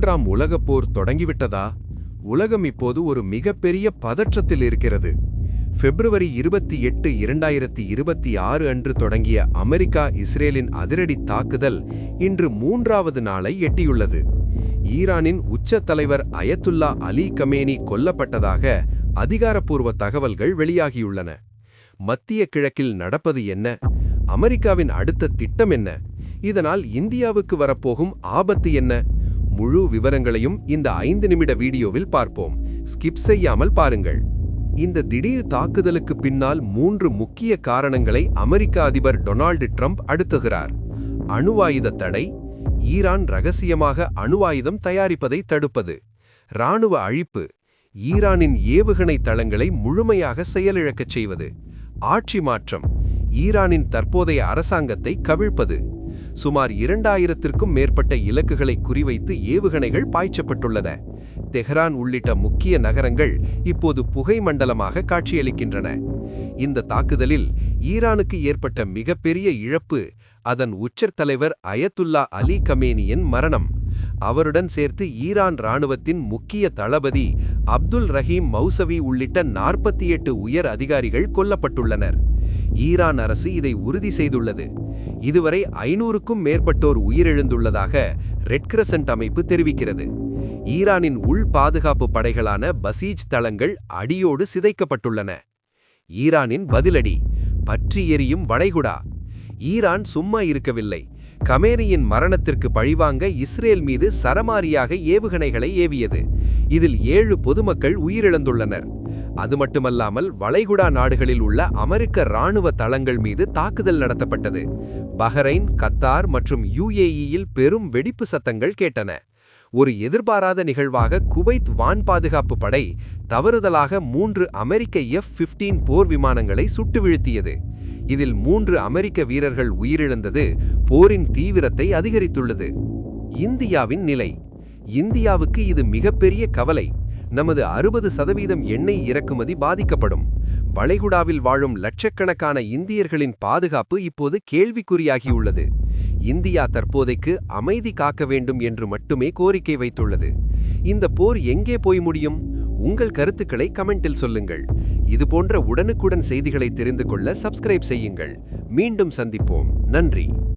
மூன்றாம் உலகப் போர் தொடங்கிவிட்டதா? உலகம் இப்போது ஒரு மிகப்பெரிய பதற்றத்தில் இருக்கிறது. பிப்ரவரி 28, 2026 அன்று தொடங்கிய அமெரிக்கா இஸ்ரேலின் அதிரடி தாக்குதல் இன்று 3வது நாளை எட்டியுள்ளது. ஈரானின் உச்ச தலைவர் அயத்துல்லா அலி கமேனி கொல்லப்பட்டதாக அதிகாரப்பூர்வ தகவல்கள் வெளியாகியுள்ளன. மத்திய கிழக்கில் நடப்பது என்ன? அமெரிக்காவின் அடுத்த திட்டம் என்ன? இதனால் இந்தியாவுக்கு வரப்போகும் ஆபத்து என்ன? முழு விவரங்களையும் இந்த 5 நிமிட வீடியோவில் பார்ப்போம். ஸ்கிப் செய்யாமல் பாருங்கள். இந்த திடீர் தாக்குதலுக்கு பின்னால் 3 முக்கிய காரணங்களை அமெரிக்க அதிபர் டொனால்டு ட்ரம்ப் அடுத்துகிறார். அணுவாயுத தடை, ஈரான் ரகசியமாக அணுவாயுதம் தயாரிப்பதை தடுப்பது, இராணுவ அழிப்பு, ஈரானின் ஏவுகணை தளங்களை முழுமையாக செயலிழக்கச் செய்வது, ஆட்சி மாற்றம், ஈரானின் தற்போதைய அரசாங்கத்தை கவிழ்ப்பது. சுமார் 2000க்கும் மேற்பட்ட இலக்குகளை குறிவைத்து ஏவுகணைகள் பாய்ச்சப்பட்டுள்ளன. தெஹ்ரான் உள்ளிட்ட முக்கிய நகரங்கள் இப்போது புகை மண்டலமாக காட்சியளிக்கின்றன. இந்த தாக்குதலில் ஈரானுக்கு ஏற்பட்ட மிகப்பெரிய இழப்பு அதன் உச்சர் தலைவர் அயத்துல்லா அலி கமேனியின் மரணம். அவருடன் சேர்த்து ஈரான் இராணுவத்தின் முக்கிய தளபதி அப்துல் ரஹீம் மௌசவி உள்ளிட்ட 48 உயர் அதிகாரிகள் கொல்லப்பட்டுள்ளனர். ஈரான் அரசு இதை உறுதி செய்துள்ளது. இதுவரை 500க்கும் மேற்பட்டோர் உயிரிழந்துள்ளதாக ரெட் கிரசன்ட் அமைப்பு தெரிவிக்கிறது. ஈரானின் உள் பாதுகாப்பு படைகளான பசீஜ் தளங்கள் அடியோடு சிதைக்கப்பட்டுள்ளன. ஈரானின் பதிலடி, பற்றி எரியும் வளைகுடா. ஈரான் சும்மா இருக்கவில்லை. கமேனியின் மரணத்திற்கு பழிவாங்க இஸ்ரேல் மீது சரமாரியாக ஏவுகணைகளை ஏவியது. இதில் 7 பொதுமக்கள் உயிரிழந்துள்ளனர். அது மட்டுமல்லாமல் வளைகுடா நாடுகளில் உள்ள அமெரிக்க இராணுவ தளங்கள் மீது தாக்குதல் நடத்தப்பட்டது. பஹ்ரைன், கத்தார் மற்றும் UAEயில் பெரும் வெடிப்பு சத்தங்கள் கேட்டன. ஒரு எதிர்பாராத நிகழ்வாக குவைத் வான் பாதுகாப்பு படை தவறுதலாக 3 அமெரிக்க F-15 போர் விமானங்களை சுட்டு வீழ்த்தியது. இதில் 3 அமெரிக்க வீரர்கள் உயிரிழந்தது போரின் தீவிரத்தை அதிகரித்துள்ளது. இந்தியாவின் நிலை. இந்தியாவுக்கு இது மிகப்பெரிய கவலை. நமது 60% எண்ணெய் இறக்குமதி பாதிக்கப்படும். வளைகுடாவில் வாழும் லட்சக்கணக்கான இந்தியர்களின் பாதுகாப்பு இப்போது கேள்விக்குறியாகியுள்ளது. இந்தியா தற்போதைக்கு அமைதி காக்க வேண்டும் என்று மட்டுமே கோரிக்கை வைத்துள்ளது. இந்த போர் எங்கே போய் முடியும்? உங்கள் கருத்துக்களை கமெண்டில் சொல்லுங்கள். இதுபோன்ற உடனுக்குடன் செய்திகளை தெரிந்து கொள்ள சப்ஸ்கிரைப் செய்யுங்கள். மீண்டும் சந்திப்போம். நன்றி.